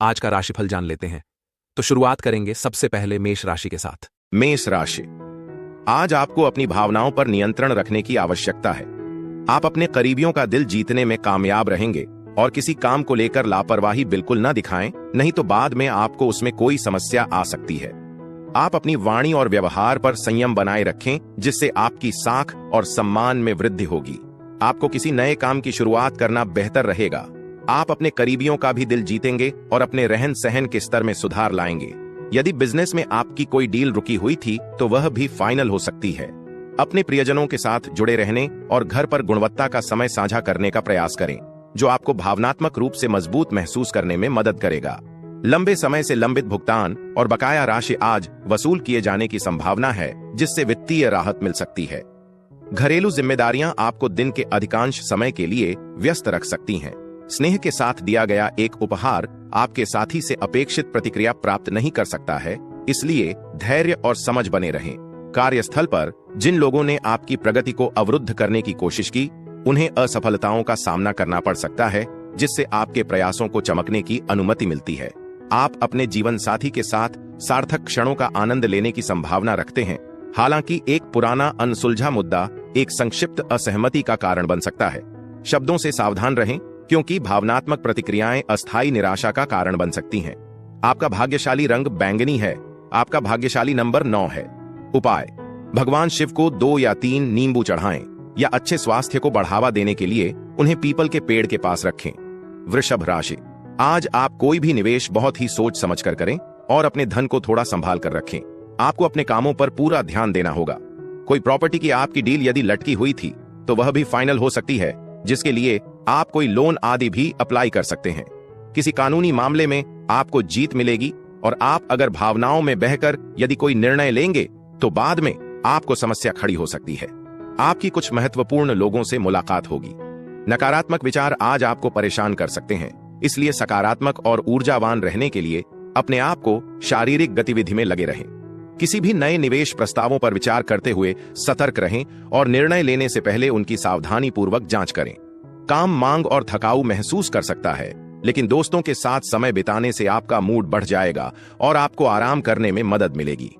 आज का राशिफल जान लेते हैं। तो शुरुआत करेंगे सबसे पहले मेष राशि के साथ। मेष राशि, आज आपको अपनी भावनाओं पर नियंत्रण रखने की आवश्यकता है। आप अपने करीबियों का दिल जीतने में कामयाब रहेंगे और किसी काम को लेकर लापरवाही बिल्कुल न दिखाएं, नहीं तो बाद में आपको उसमें कोई समस्या आ सकती है। आप अपनी वाणी और व्यवहार पर संयम बनाए रखें, जिससे आपकी साख और सम्मान में वृद्धि होगी। आपको किसी नए काम की शुरुआत करना बेहतर रहेगा। आप अपने करीबियों का भी दिल जीतेंगे और अपने रहन सहन के स्तर में सुधार लाएंगे। यदि बिजनेस में आपकी कोई डील रुकी हुई थी तो वह भी फाइनल हो सकती है। अपने प्रियजनों के साथ जुड़े रहने और घर पर गुणवत्ता का समय साझा करने का प्रयास करें, जो आपको भावनात्मक रूप से मजबूत महसूस करने में मदद करेगा। लंबे समय से लंबित भुगतान और बकाया राशि आज वसूल किए जाने की संभावना है, जिससे वित्तीय राहत मिल सकती है। घरेलू जिम्मेदारियां आपको दिन के अधिकांश समय के लिए व्यस्त रख सकती हैं। स्नेह के साथ दिया गया एक उपहार आपके साथी से अपेक्षित प्रतिक्रिया प्राप्त नहीं कर सकता है, इसलिए धैर्य और समझ बने रहें। कार्यस्थल पर जिन लोगों ने आपकी प्रगति को अवरुद्ध करने की कोशिश की, उन्हें असफलताओं का सामना करना पड़ सकता है, जिससे आपके प्रयासों को चमकने की अनुमति मिलती है। आप अपने जीवन साथी के साथ सार्थक क्षणों का आनंद लेने की संभावना रखते हैं। हालांकि एक पुराना अनसुलझा मुद्दा एक संक्षिप्त असहमति का कारण बन सकता है। शब्दों से सावधान रहें, क्योंकि भावनात्मक प्रतिक्रियाएं अस्थायी निराशा का कारण बन सकती हैं। आपका भाग्यशाली रंग बैंगनी है। आपका भाग्यशाली नंबर 9 है। उपाय: भगवान शिव को 2 या 3 नींबू चढ़ाएं या अच्छे स्वास्थ्य को बढ़ावा देने के लिए उन्हें पीपल के पेड़ के पास रखें। वृषभ राशि, आज आप कोई भी निवेश बहुत ही सोच समझ कर करें और अपने धन को थोड़ा संभाल कर रखें। आपको अपने कामों पर पूरा ध्यान देना होगा। कोई प्रॉपर्टी की आपकी डील यदि लटकी हुई थी तो वह भी फाइनल हो सकती है, जिसके लिए आप कोई लोन आदि भी अप्लाई कर सकते हैं। किसी कानूनी मामले में आपको जीत मिलेगी और आप अगर भावनाओं में बहकर यदि कोई निर्णय लेंगे तो बाद में आपको समस्या खड़ी हो सकती है। आपकी कुछ महत्वपूर्ण लोगों से मुलाकात होगी। नकारात्मक विचार आज आपको परेशान कर सकते हैं, इसलिए सकारात्मक और ऊर्जावान रहने के लिए अपने आप को शारीरिक गतिविधि में लगे रहें। किसी भी नए निवेश प्रस्तावों पर विचार करते हुए सतर्क रहें और निर्णय लेने से पहले उनकी सावधानी पूर्वक जांच करें। काम मांग और थकाऊ महसूस कर सकता है, लेकिन दोस्तों के साथ समय बिताने से आपका मूड बढ़ जाएगा और आपको आराम करने में मदद मिलेगी।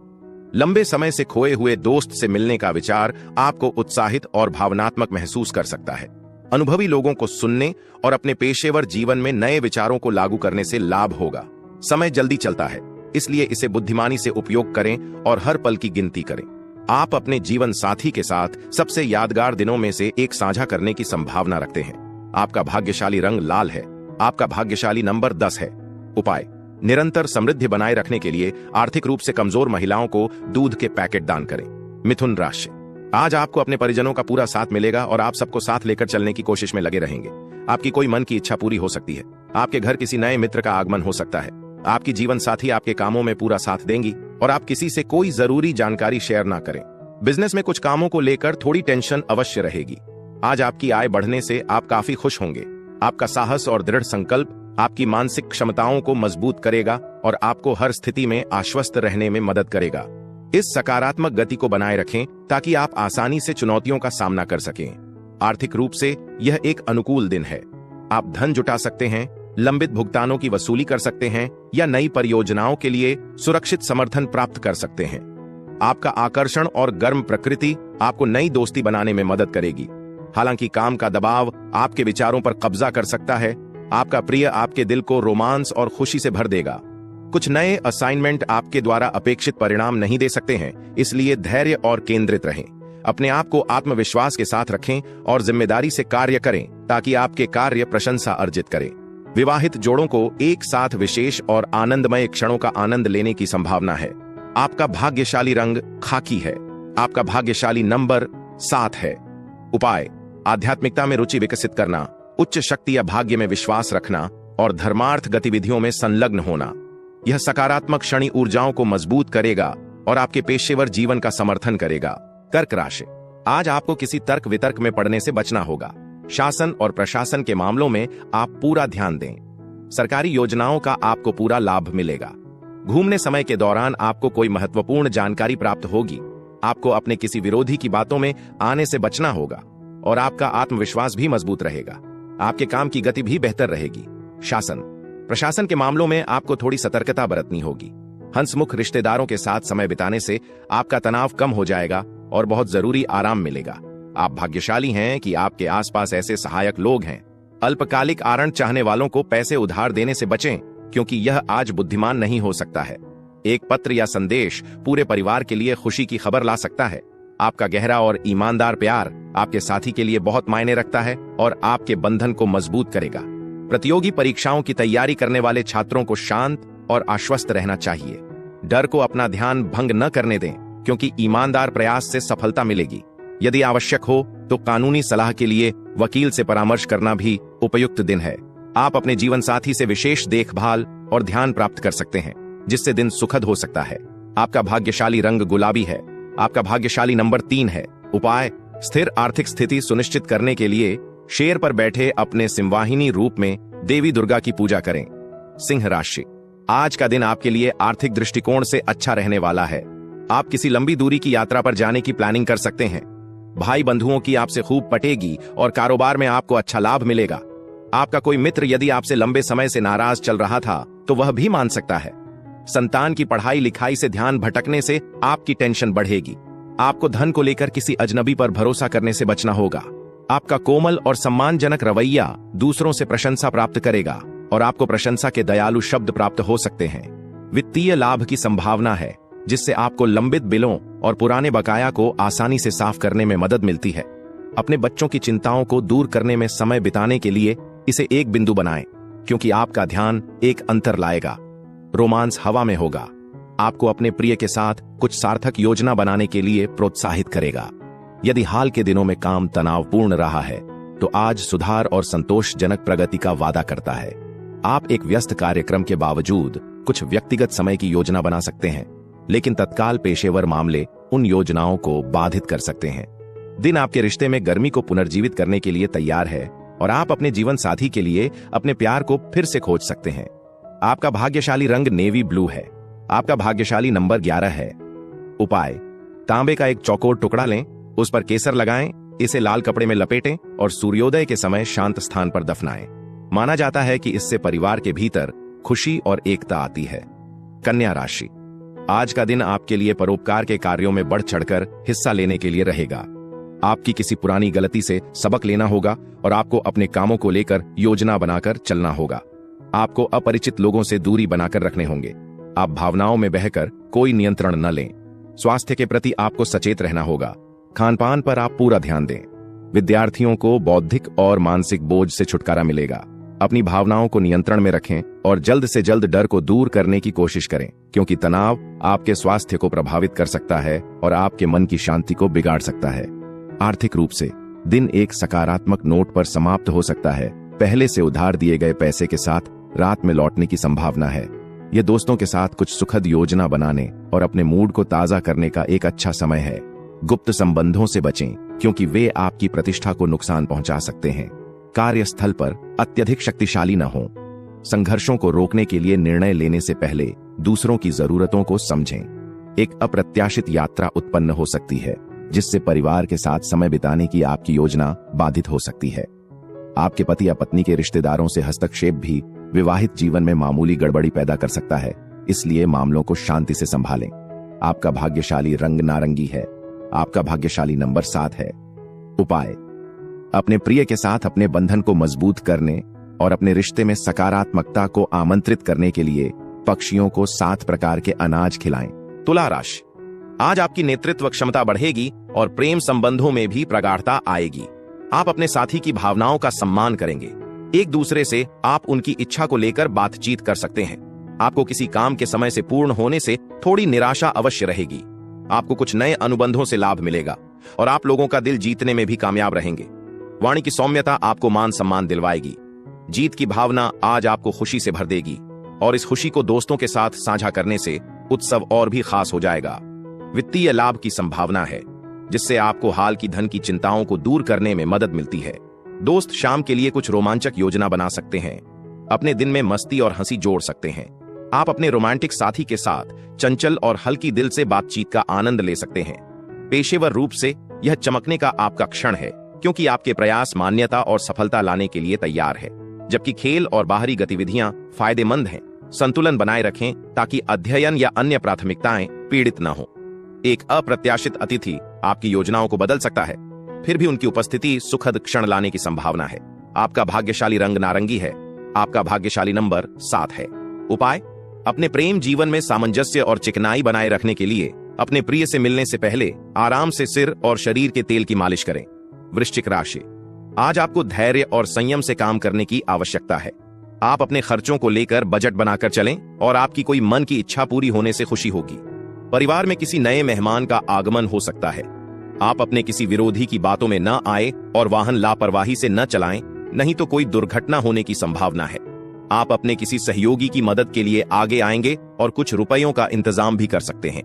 लंबे समय से खोए हुए दोस्त से मिलने का विचार आपको उत्साहित और भावनात्मक महसूस कर सकता है। अनुभवी लोगों को सुनने और अपने पेशेवर जीवन में नए विचारों को लागू करने से लाभ होगा। समय जल्दी चलता है, इसलिए इसे बुद्धिमानी से उपयोग करें और हर पल की गिनती करें। आप अपने जीवन साथी के साथ सबसे यादगार दिनों में से एक साझा करने की संभावना रखते हैं। आपका भाग्यशाली रंग लाल है। आपका भाग्यशाली नंबर 10 है। उपाय: निरंतर समृद्धि बनाए रखने के लिए आर्थिक रूप से कमजोर महिलाओं को दूध के पैकेट दान करें। मिथुन राशि, आज आपको अपने परिजनों का पूरा साथ मिलेगा और आप सबको साथ लेकर चलने की कोशिश में लगे रहेंगे। आपकी कोई मन की इच्छा पूरी हो सकती है। आपके घर किसी नए मित्र का आगमन हो सकता है। आपकी जीवन साथी आपके कामों में पूरा साथ देंगी और आप किसी से कोई जरूरी जानकारी शेयर ना करें। बिजनेस में कुछ कामों को लेकर थोड़ी टेंशन अवश्य रहेगी। आज आपकी आय बढ़ने से आप काफी खुश होंगे। आपका साहस और दृढ़ संकल्प आपकी मानसिक क्षमताओं को मजबूत करेगा और आपको हर स्थिति में आश्वस्त रहने में मदद करेगा। इस सकारात्मक गति को बनाए रखें ताकि आप आसानी से चुनौतियों का सामना कर सकें। आर्थिक रूप से यह एक अनुकूल दिन है। आप धन जुटा सकते हैं, लंबित भुगतानों की वसूली कर सकते हैं या नई परियोजनाओं के लिए सुरक्षित समर्थन प्राप्त कर सकते हैं। आपका आकर्षण और गर्म प्रकृति आपको नई दोस्ती बनाने में मदद करेगी। हालांकि काम का दबाव आपके विचारों पर कब्जा कर सकता है। आपका प्रिय आपके दिल को रोमांस और खुशी से भर देगा। कुछ नए असाइनमेंट आपके द्वारा अपेक्षित परिणाम नहीं दे सकते हैं, इसलिए धैर्य और केंद्रित रहें। अपने आप को आत्मविश्वास के साथ रखें और जिम्मेदारी से कार्य करें ताकि आपके कार्य प्रशंसा अर्जित करें। विवाहित जोड़ों को एक साथ विशेष और आनंदमय क्षणों का आनंद लेने की संभावना है। आपका भाग्यशाली रंग खाकी है। आपका भाग्यशाली नंबर 7 है। उपाय: आध्यात्मिकता में रुचि विकसित करना, उच्च शक्ति या भाग्य में विश्वास रखना और धर्मार्थ गतिविधियों में संलग्न होना। यह सकारात्मक क्षणी ऊर्जाओं को मजबूत करेगा और आपके पेशेवर जीवन का समर्थन करेगा। कर्क राशि, आज आपको किसी तर्क वितर्क में पड़ने से बचना होगा। शासन और प्रशासन के मामलों में आप पूरा ध्यान दें। सरकारी योजनाओं का आपको पूरा लाभ मिलेगा। घूमने समय के दौरान आपको कोई महत्वपूर्ण जानकारी प्राप्त होगी। आपको अपने किसी विरोधी की बातों में आने से बचना होगा और आपका आत्मविश्वास भी मजबूत रहेगा। आपके काम की गति भी बेहतर रहेगी। शासन, प्रशासन के मामलों में आपको थोड़ी सतर्कता बरतनी होगी। हंसमुख रिश्तेदारों के साथ समय बिताने से आपका तनाव कम हो जाएगा और बहुत जरूरी आराम मिलेगा। आप भाग्यशाली हैं कि आपके आसपास ऐसे सहायक लोग हैं। अल्पकालिक आनंद चाहने वालों को पैसे उधार देने से बचें, क्योंकि यह आज बुद्धिमान नहीं हो सकता है। एक पत्र या संदेश पूरे परिवार के लिए खुशी की खबर ला सकता है। आपका गहरा और ईमानदार प्यार आपके साथी के लिए बहुत मायने रखता है और आपके बंधन को मजबूत करेगा। प्रतियोगी परीक्षाओं की तैयारी करने वाले छात्रों को शांत और आश्वस्त रहना चाहिए। डर को अपना ध्यान भंग न करने दें, क्योंकि ईमानदार प्रयास से सफलता मिलेगी। यदि आवश्यक हो तो कानूनी सलाह के लिए वकील से परामर्श करना भी उपयुक्त दिन है। आप अपने जीवन साथी से विशेष देखभाल और ध्यान प्राप्त कर सकते हैं, जिससे दिन सुखद हो सकता है। आपका भाग्यशाली रंग गुलाबी है। आपका भाग्यशाली नंबर 3 है। उपाय: स्थिर आर्थिक स्थिति सुनिश्चित करने के लिए शेर पर बैठे अपने सिंवाहिनी रूप में देवी दुर्गा की पूजा करें। सिंह राशि, आज का दिन आपके लिए आर्थिक दृष्टिकोण से अच्छा रहने वाला है। आप किसी लंबी दूरी की यात्रा पर जाने की प्लानिंग कर सकते हैं। भाई बंधुओं की आपसे खूब पटेगी और कारोबार में आपको अच्छा लाभ मिलेगा। आपका कोई मित्र यदि आपसे लंबे समय से नाराज चल रहा था तो वह भी मान सकता है। संतान की पढ़ाई लिखाई से ध्यान भटकने से आपकी टेंशन बढ़ेगी। आपको धन को लेकर किसी अजनबी पर भरोसा करने से बचना होगा। आपका कोमल और सम्मानजनक रवैया दूसरों से प्रशंसा प्राप्त करेगा और आपको प्रशंसा के दयालु शब्द प्राप्त हो सकते हैं। वित्तीय लाभ की संभावना है, जिससे आपको लंबित बिलों और पुराने बकाया को आसानी से साफ करने में मदद मिलती है। अपने बच्चों की चिंताओं को दूर करने में समय बिताने के लिए इसे एक बिंदु बनाएं, क्योंकि आपका ध्यान एक अंतर लाएगा। रोमांस हवा में होगा। आपको अपने प्रिय के साथ कुछ सार्थक योजना बनाने के लिए प्रोत्साहित करेगा। यदि हाल के दिनों में काम तनावपूर्ण रहा है तो आज सुधार और संतोषजनक प्रगति का वादा करता है। आप एक व्यस्त कार्यक्रम के बावजूद कुछ व्यक्तिगत समय की योजना बना सकते हैं, लेकिन तत्काल पेशेवर मामले उन योजनाओं को बाधित कर सकते हैं। दिन आपके रिश्ते में गर्मी को पुनर्जीवित करने के लिए तैयार है और आप अपने जीवन साथी के लिए अपने प्यार को फिर से खोज सकते हैं। आपका भाग्यशाली रंग नेवी ब्लू है। आपका भाग्यशाली नंबर 11 है। उपाय: तांबे का एक चौकोर टुकड़ा लें, उस पर केसर लगाएं, इसे लाल कपड़े में लपेटें और सूर्योदय के समय शांत स्थान पर दफनाएं। माना जाता है कि इससे परिवार के भीतर खुशी और एकता आती है। कन्या राशि, आज का दिन आपके लिए परोपकार के कार्यों में बढ़ चढ़कर हिस्सा लेने के लिए रहेगा। आपकी किसी पुरानी गलती से सबक लेना होगा और आपको अपने कामों को लेकर योजना बनाकर चलना होगा। आपको अपरिचित लोगों से दूरी बनाकर रखने होंगे। आप भावनाओं में बहकर कोई नियंत्रण न लें। स्वास्थ्य के प्रति आपको सचेत रहना होगा। खानपान पर आप पूरा ध्यान दें। विद्यार्थियों को बौद्धिक और मानसिक बोझ से छुटकारा मिलेगा। अपनी भावनाओं को नियंत्रण में रखें और जल्द से जल्द डर को दूर करने की कोशिश करें, क्योंकि तनाव आपके स्वास्थ्य को प्रभावित कर सकता है और आपके मन की शांति को बिगाड़ सकता है। आर्थिक रूप से दिन एक सकारात्मक नोट पर समाप्त हो सकता है। पहले से उधार दिए गए पैसे के साथ रात में लौटने की संभावना है। यह दोस्तों के साथ कुछ सुखद योजना बनाने और अपने मूड को ताजा करने का एक अच्छा समय है। गुप्त संबंधों से बचें, क्योंकि वे आपकी प्रतिष्ठा को नुकसान पहुंचा सकते हैं। कार्यस्थल पर अत्यधिक शक्तिशाली न हों। संघर्षों को रोकने के लिए निर्णय लेने से पहले दूसरों की जरूरतों को समझें। एक अप्रत्याशित यात्रा उत्पन्न हो सकती है, जिससे परिवार के साथ समय बिताने की आपकी योजना बाधित हो सकती है। आपके पति या पत्नी के रिश्तेदारों से हस्तक्षेप भी विवाहित जीवन में मामूली गड़बड़ी पैदा कर सकता है, इसलिए मामलों को शांति से संभालें। आपका भाग्यशाली रंग नारंगी है। आपका भाग्यशाली नंबर 7 है। उपाय: अपने प्रिय के साथ अपने बंधन को मजबूत करने और अपने रिश्ते में सकारात्मकता को आमंत्रित करने के लिए पक्षियों को 7 प्रकार के अनाज खिलाएं। तुला राशि, आज आपकी नेतृत्व क्षमता बढ़ेगी और प्रेम संबंधों में भी प्रगाढ़ता आएगी। आप अपने साथी की भावनाओं का सम्मान करेंगे। एक दूसरे से आप उनकी इच्छा को लेकर बातचीत कर सकते हैं। आपको किसी काम के समय से पूर्ण होने से थोड़ी निराशा अवश्य रहेगी। आपको कुछ नए अनुबंधों से लाभ मिलेगा और आप लोगों का दिल जीतने में भी कामयाब रहेंगे। वाणी की सौम्यता आपको मान सम्मान दिलवाएगी। जीत की भावना आज आपको खुशी से भर देगी और इस खुशी को दोस्तों के साथ साझा करने से उत्सव और भी खास हो जाएगा। वित्तीय लाभ की संभावना है, जिससे आपको हाल की धन की चिंताओं को दूर करने में मदद मिलती है। दोस्त शाम के लिए कुछ रोमांचक योजना बना सकते हैं। अपने दिन में मस्ती और हंसी जोड़ सकते हैं। आप अपने रोमांटिक साथी के साथ चंचल और हल्की दिल से बातचीत का आनंद ले सकते हैं। पेशेवर रूप से यह चमकने का आपका क्षण है, क्योंकि आपके प्रयास मान्यता और सफलता लाने के लिए तैयार है। जबकि खेल और बाहरी गतिविधियां फायदेमंद हैं। संतुलन बनाए रखें ताकि अध्ययन या अन्य प्राथमिकताएं पीड़ित न हो। एक अप्रत्याशित अतिथि आपकी योजनाओं को बदल सकता है, फिर भी उनकी उपस्थिति सुखद क्षण लाने की संभावना है। आपका भाग्यशाली रंग नारंगी है। आपका भाग्यशाली नंबर 7 है। उपाय, अपने प्रेम जीवन में सामंजस्य और चिकनाई बनाए रखने के लिए अपने प्रिय से मिलने से पहले आराम से सिर और शरीर के तेल की मालिश करें। वृश्चिक राशि, आज आपको धैर्य और संयम से काम करने की आवश्यकता है। आप अपने खर्चों को लेकर बजट बनाकर चलें और आपकी कोई मन की इच्छा पूरी होने से खुशी होगी। परिवार में किसी नए मेहमान का आगमन हो सकता है। आप अपने किसी विरोधी की बातों में न आए और वाहन लापरवाही से न चलाएं, नहीं तो कोई दुर्घटना होने की संभावना है। आप अपने किसी सहयोगी की मदद के लिए आगे आएंगे और कुछ रुपयों का इंतजाम भी कर सकते हैं।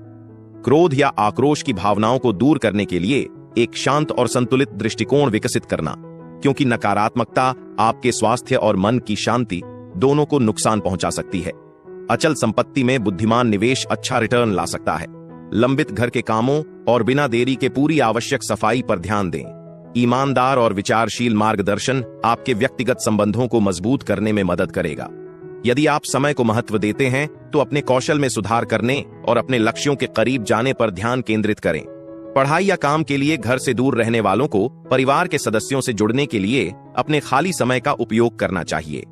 क्रोध या आक्रोश की भावनाओं को दूर करने के लिए एक शांत और संतुलित दृष्टिकोण विकसित करना, क्योंकि नकारात्मकता आपके स्वास्थ्य और मन की शांति दोनों को नुकसान पहुंचा सकती है। अचल संपत्ति में बुद्धिमान निवेश अच्छा रिटर्न ला सकता है। लंबित घर के कामों और बिना देरी के पूरी आवश्यक सफाई पर ध्यान दें। ईमानदार और विचारशील मार्गदर्शन आपके व्यक्तिगत संबंधों को मजबूत करने में मदद करेगा। यदि आप समय को महत्व देते हैं तो अपने कौशल में सुधार करने और अपने लक्ष्यों के करीब जाने पर ध्यान केंद्रित करें। पढ़ाई या काम के लिए घर से दूर रहने वालों को परिवार के सदस्यों से जुड़ने के लिए अपने खाली समय का उपयोग करना चाहिए।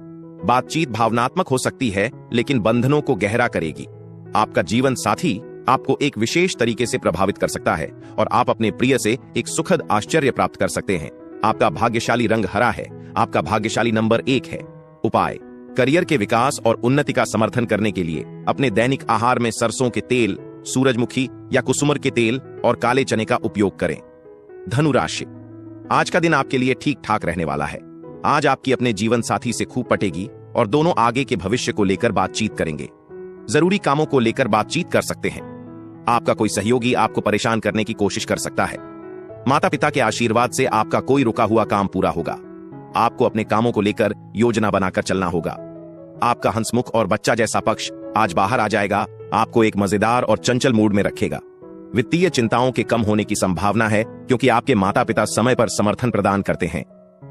बातचीत भावनात्मक हो सकती है लेकिन बंधनों को गहरा करेगी। आपका जीवन साथी आपको एक विशेष तरीके से प्रभावित कर सकता है और आप अपने प्रिय से एक सुखद आश्चर्य प्राप्त कर सकते हैं। आपका भाग्यशाली रंग हरा है। आपका भाग्यशाली नंबर 1 है। उपाय, करियर के विकास और उन्नति का समर्थन करने के लिए अपने दैनिक आहार में सरसों के तेल, सूरजमुखी या कुसुमर के तेल और काले चने का उपयोग करें। धनु राशि, आज का दिन आपके लिए ठीक ठाक रहने वाला है। आज आपकी अपने जीवन साथी से खूब पटेगी और दोनों आगे के भविष्य को लेकर बातचीत करेंगे। जरूरी कामों को लेकर बातचीत कर सकते हैं। आपका कोई सहयोगी आपको परेशान करने की कोशिश कर सकता है। माता पिता के आशीर्वाद से आपका कोई रुका हुआ काम पूरा होगा। आपको अपने कामों को लेकर योजना बनाकर चलना होगा। आपका हंसमुख और बच्चा जैसा पक्ष आज बाहर आ जाएगा, आपको एक मजेदार और चंचल मूड में रखेगा। वित्तीय चिंताओं के कम होने की संभावना है क्योंकि आपके माता पिता समय पर समर्थन प्रदान करते हैं।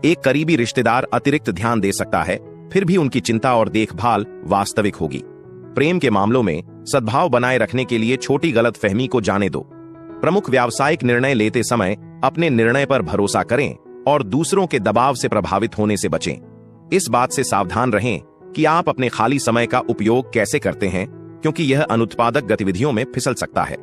एक करीबी रिश्तेदार अतिरिक्त ध्यान दे सकता है, फिर भी उनकी चिंता और देखभाल वास्तविक होगी। प्रेम के मामलों में सद्भाव बनाए रखने के लिए छोटी गलतफहमी को जाने दो। प्रमुख व्यावसायिक निर्णय लेते समय अपने निर्णय पर भरोसा करें और दूसरों के दबाव से प्रभावित होने से बचें। इस बात से सावधान रहें कि आप अपने खाली समय का उपयोग कैसे करते हैं, क्योंकि यह अनुत्पादक गतिविधियों में फिसल सकता है।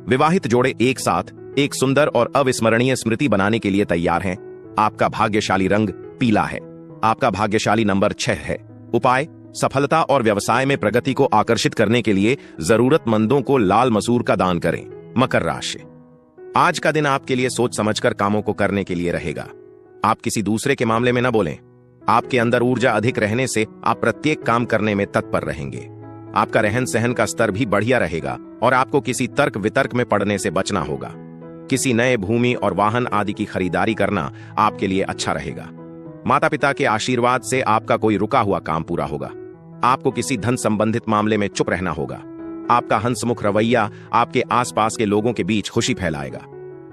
विवाहित जोड़े एक साथ एक सुंदर और अविस्मरणीय स्मृति बनाने के लिए तैयार हैं। आपका भाग्यशाली रंग पीला है। आपका भाग्यशाली नंबर 6 है। उपाय, सफलता और व्यवसाय में प्रगति को आकर्षित करने के लिए जरूरतमंदों को लाल मसूर का दान करें। मकर राशि, आज का दिन आपके लिए सोच समझकर कामों को करने के लिए रहेगा। आप किसी दूसरे के मामले में न बोलें। आपके अंदर ऊर्जा अधिक रहने से आप प्रत्येक काम करने में तत्पर रहेंगे। आपका रहन सहन का स्तर भी बढ़िया रहेगा और आपको किसी तर्क वितर्क में पड़ने से बचना होगा। किसी नए भूमि और वाहन आदि की खरीदारी करना आपके लिए अच्छा रहेगा। माता पिता के आशीर्वाद से आपका कोई रुका हुआ काम पूरा होगा। आपको किसी धन संबंधित मामले में चुप रहना होगा। आपका हंसमुख रवैया आपके आसपास के लोगों के बीच खुशी फैलाएगा।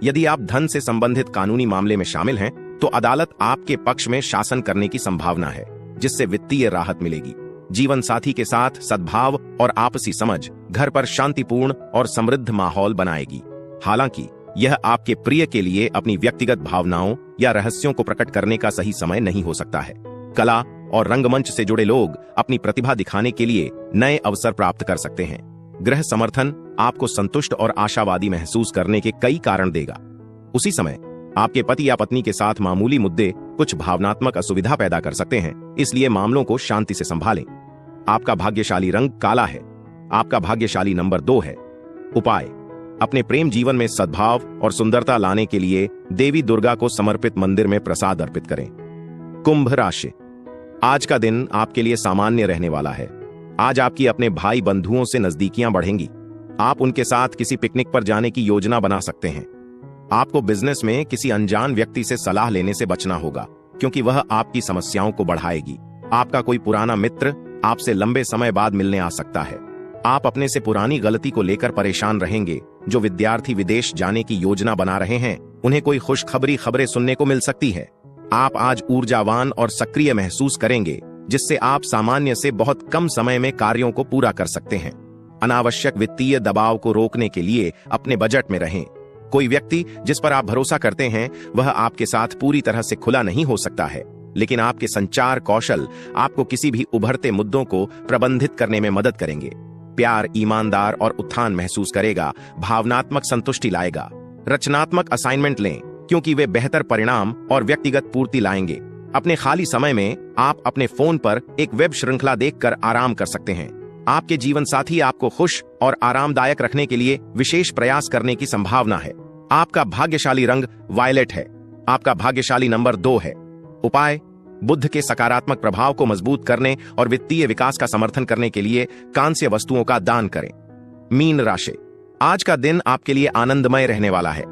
यदि आप धन से संबंधित कानूनी मामले में शामिल हैं, तो अदालत आपके पक्ष में शासन करने की संभावना है, जिससे वित्तीय राहत मिलेगी। जीवन साथी के साथ सद्भाव और आपसी समझ घर पर शांतिपूर्ण और समृद्ध माहौल बनाएगी। हालांकि यह आपके प्रिय के लिए अपनी व्यक्तिगत भावनाओं या रहस्यों को प्रकट करने का सही समय नहीं हो सकता है। कला और रंगमंच से जुड़े लोग अपनी प्रतिभा दिखाने के लिए नए अवसर प्राप्त कर सकते हैं। गृह समर्थन आपको संतुष्ट और आशावादी महसूस करने के कई कारण देगा। उसी समय आपके पति या पत्नी के साथ मामूली मुद्दे कुछ भावनात्मक असुविधा पैदा कर सकते हैं, इसलिए मामलों को शांति से संभालें। आपका भाग्यशाली रंग काला है। आपका भाग्यशाली नंबर 2 है। उपाय, अपने प्रेम जीवन में सद्भाव और सुंदरता लाने के लिए देवी दुर्गा को समर्पित मंदिर में प्रसाद अर्पित करें। कुंभ राशि, आज का दिन आपके लिए सामान्य रहने वाला है। आज आपकी अपने भाई बंधुओं से नजदीकियां बढ़ेंगी। आप उनके साथ किसी पिकनिक पर जाने की योजना बना सकते हैं। आपको बिजनेस में किसी अनजान व्यक्ति से सलाह लेने से बचना होगा, क्योंकि वह आपकी समस्याओं को बढ़ाएगी। आपका कोई पुराना मित्र आपसे लंबे समय बाद मिलने आ सकता है। आप अपने से पुरानी गलती को लेकर परेशान रहेंगे। जो विद्यार्थी विदेश जाने की योजना बना रहे हैं, उन्हें कोई खुशखबरी खबरें सुनने को मिल सकती है। आप आज ऊर्जावान और सक्रिय महसूस करेंगे, जिससे आप सामान्य से बहुत कम समय में कार्यों को पूरा कर सकते हैं। अनावश्यक वित्तीय दबाव को रोकने के लिए अपने बजट में रहें। कोई व्यक्ति जिस पर आप भरोसा करते हैं वह आपके साथ पूरी तरह से खुला नहीं हो सकता है, लेकिन आपके संचार कौशल आपको किसी भी उभरते मुद्दों को प्रबंधित करने में मदद करेंगे। प्यार ईमानदार और उत्थान महसूस करेगा, भावनात्मक संतुष्टि लाएगा। रचनात्मक असाइनमेंट लें, क्योंकि वे बेहतर परिणाम और व्यक्तिगत पूर्ति लाएंगे। अपने खाली समय में आप अपने फोन पर एक वेब श्रृंखला देखकर आराम कर सकते हैं। आपके जीवन साथी आपको खुश और आरामदायक रखने के लिए विशेष प्रयास करने की संभावना है। आपका भाग्यशाली रंग वायलेट है। आपका भाग्यशाली नंबर 2 है। उपाय: बुध के सकारात्मक प्रभाव को मजबूत करने और वित्तीय विकास का समर्थन करने के लिए कांस्य वस्तुओं का दान करें। मीन राशि, आज का दिन आपके लिए आनंदमय रहने वाला है।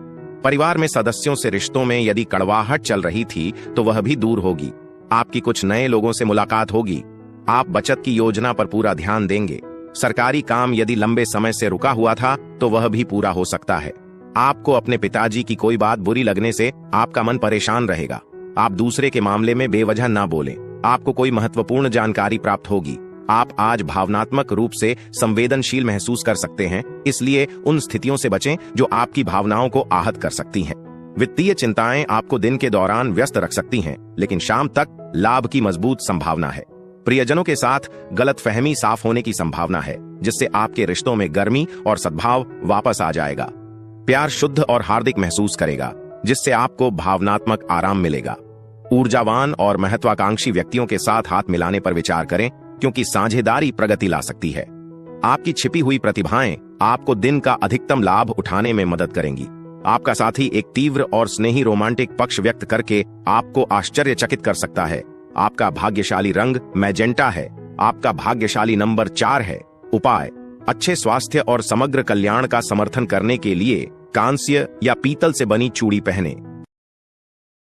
परिवार में सदस्यों से रिश्तों में यदि कड़वाहट चल रही थी तो वह भी दूर होगी। आपकी कुछ नए लोगों से मुलाकात होगी। आप बचत की योजना पर पूरा ध्यान देंगे। सरकारी काम यदि लंबे समय से रुका हुआ था तो वह भी पूरा हो सकता है। आपको अपने पिताजी की कोई बात बुरी लगने से आपका मन परेशान रहेगा। आप दूसरे के मामले में बेवजह ना बोलें। आपको कोई महत्वपूर्ण जानकारी प्राप्त होगी। आप आज भावनात्मक रूप से संवेदनशील महसूस कर सकते हैं, इसलिए उन स्थितियों से बचें जो आपकी भावनाओं को आहत कर सकती हैं। वित्तीय चिंताएं आपको दिन के दौरान व्यस्त रख सकती हैं, लेकिन शाम तक लाभ की मजबूत संभावना है। प्रियजनों के साथ गलतफहमी साफ होने की संभावना है, जिससे आपके रिश्तों में गर्मी और सद्भाव वापस आ जाएगा। प्यार शुद्ध और हार्दिक महसूस करेगा, जिससे आपको भावनात्मक आराम मिलेगा। ऊर्जावान और महत्वाकांक्षी व्यक्तियों के साथ हाथ मिलाने पर विचार करें, क्योंकि साझेदारी प्रगति ला सकती है। आपकी छिपी हुई प्रतिभाएं आपको दिन का अधिकतम लाभ उठाने में मदद करेंगी। आपका साथी एक तीव्र और स्नेही रोमांटिक पक्ष व्यक्त करके आपको आश्चर्यचकित कर सकता है। आपका भाग्यशाली रंग मैजेंटा है। आपका भाग्यशाली नंबर 4 है। उपाय: अच्छे स्वास्थ्य और समग्र कल्याण का समर्थन करने के लिए कांस्य या पीतल से बनी चूड़ी पहने।